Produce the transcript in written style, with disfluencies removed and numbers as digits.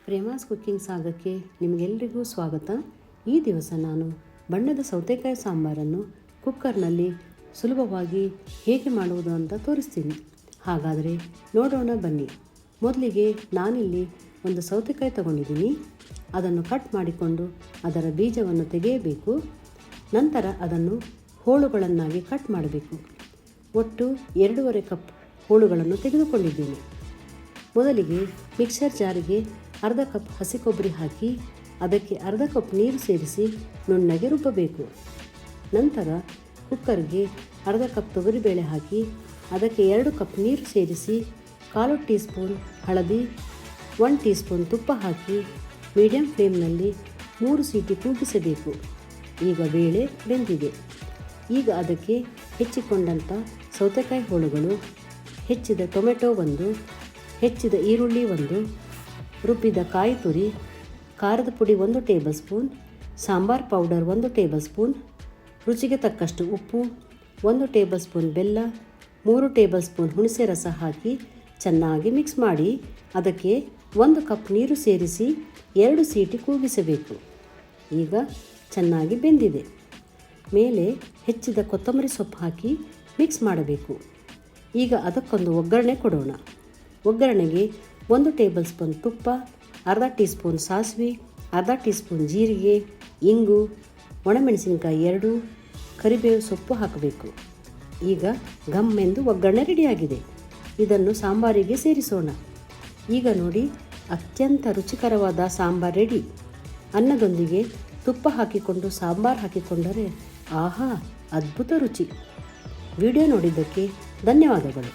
ಪ್ರೇಮಾಸ್ cooking ಸಾಗಕ್ಕೆ ನಿಮಗೆಲ್ಲರಿಗೂ ಸ್ವಾಗತ. ಈ ದಿವಸ ನಾನು ಬಣ್ಣದ ಸೌತೆಕಾಯಿ ಸಾಂಬಾರನ್ನು ಕುಕ್ಕರ್ನಲ್ಲಿ ಸುಲಭವಾಗಿ ಹೇಗೆ ಮಾಡುವುದು ಅಂತ ತೋರಿಸ್ತೀನಿ. ಹಾಗಾದರೆ ನೋಡೋಣ ಬನ್ನಿ. ಮೊದಲಿಗೆ ನಾನಿಲ್ಲಿ ಒಂದು ಸೌತೆಕಾಯಿ ತಗೊಂಡಿದ್ದೀನಿ. ಅದನ್ನು ಕಟ್ ಮಾಡಿಕೊಂಡು ಅದರ ಬೀಜವನ್ನು ತೆಗೆಯಬೇಕು. ನಂತರ ಅದನ್ನು ಹೋಳುಗಳನ್ನಾಗಿ ಕಟ್ ಮಾಡಬೇಕು. ಒಟ್ಟು 2.5 ಕಪ್ ಹೋಳುಗಳನ್ನು ತೆಗೆದುಕೊಂಡಿದ್ದೀನಿ. ಮೊದಲಿಗೆ ಮಿಕ್ಸರ್ ಜಾರಿಗೆ ಅರ್ಧ ಕಪ್ ಹಸಿ ಕೊಬ್ಬರಿ ಹಾಕಿ ಅದಕ್ಕೆ ಅರ್ಧ ಕಪ್ ನೀರು ಸೇರಿಸಿ ನುಣ್ಣಗೆ ರುಬ್ಬಬೇಕು. ನಂತರ ಕುಕ್ಕರ್ಗೆ ಅರ್ಧ ಕಪ್ ತೊಗರಿಬೇಳೆ ಹಾಕಿ ಅದಕ್ಕೆ 2 ಕಪ್ ನೀರು ಸೇರಿಸಿ 1/4 ಟೀ ಸ್ಪೂನ್ ಹಳದಿ, 1 ಟೀ ಸ್ಪೂನ್ ತುಪ್ಪ ಹಾಕಿ ಮೀಡಿಯಂ ಫ್ಲೇಮ್ನಲ್ಲಿ 3 ಸೀಟಿ ಕೂಗಿಸಬೇಕು. ಈಗ ಬೇಳೆ ಬೆಂದಿದೆ. ಈಗ ಅದಕ್ಕೆ ಹೆಚ್ಚಿಕೊಂಡಂಥ ಸೌತೆಕಾಯಿ ಹೋಳುಗಳು, ಹೆಚ್ಚಿದ ಟೊಮೆಟೊ 1, ಹೆಚ್ಚಿದ ಈರುಳ್ಳಿ 1, ರುಬ್ಬಿದ ಕಾಯಿ ತುರಿ, ಖಾರದ ಪುಡಿ 1 table spoon, sambar powder 1 table spoon, ರುಚಿಗೆ ತಕ್ಕಷ್ಟು ಉಪ್ಪು, 1 ಟೇಬಲ್ ಸ್ಪೂನ್ ಬೆಲ್ಲ, 3 ಟೇಬಲ್ ಸ್ಪೂನ್ ಹುಣಸೆ ರಸ ಹಾಕಿ ಚೆನ್ನಾಗಿ ಮಿಕ್ಸ್ ಮಾಡಿ ಅದಕ್ಕೆ 1 ಕಪ್ ನೀರು ಸೇರಿಸಿ 2 ಸೀಟಿ ಕೂಗಿಸಬೇಕು. ಈಗ ಚೆನ್ನಾಗಿ ಬೆಂದಿದೆ. ಮೇಲೆ ಹೆಚ್ಚಿದ ಕೊತ್ತಂಬರಿ ಸೊಪ್ಪು ಹಾಕಿ ಮಿಕ್ಸ್ ಮಾಡಬೇಕು. ಈಗ ಅದಕ್ಕೊಂದು ಒಗ್ಗರಣೆ ಕೊಡೋಣ. ಒಗ್ಗರಣೆಗೆ 1 ಟೇಬಲ್ ಸ್ಪೂನ್ ತುಪ್ಪ, ಅರ್ಧ ಟೀ ಸ್ಪೂನ್ ಸಾಸಿವೆ, ಅರ್ಧ ಟೀ ಸ್ಪೂನ್ ಜೀರಿಗೆ, ಇಂಗು, ಒಣಮೆಣಸಿನಕಾಯಿ 2, ಕರಿಬೇವು ಸೊಪ್ಪು ಹಾಕಬೇಕು. ಈಗ ಘಮ್ ಎಂದು ಒಗ್ಗರಣೆ ರೆಡಿಯಾಗಿದೆ. ಇದನ್ನು ಸಾಂಬಾರಿಗೆ ಸೇರಿಸೋಣ. ಈಗ ನೋಡಿ, ಅತ್ಯಂತ ರುಚಿಕರವಾದ ಸಾಂಬಾರ್ ರೆಡಿ. ಅನ್ನದೊಂದಿಗೆ ತುಪ್ಪ ಹಾಕಿಕೊಂಡು ಸಾಂಬಾರು ಹಾಕಿಕೊಂಡರೆ ಆಹಾ, ಅದ್ಭುತ ರುಚಿ. ವಿಡಿಯೋ ನೋಡಿದ್ದಕ್ಕೆ ಧನ್ಯವಾದಗಳು.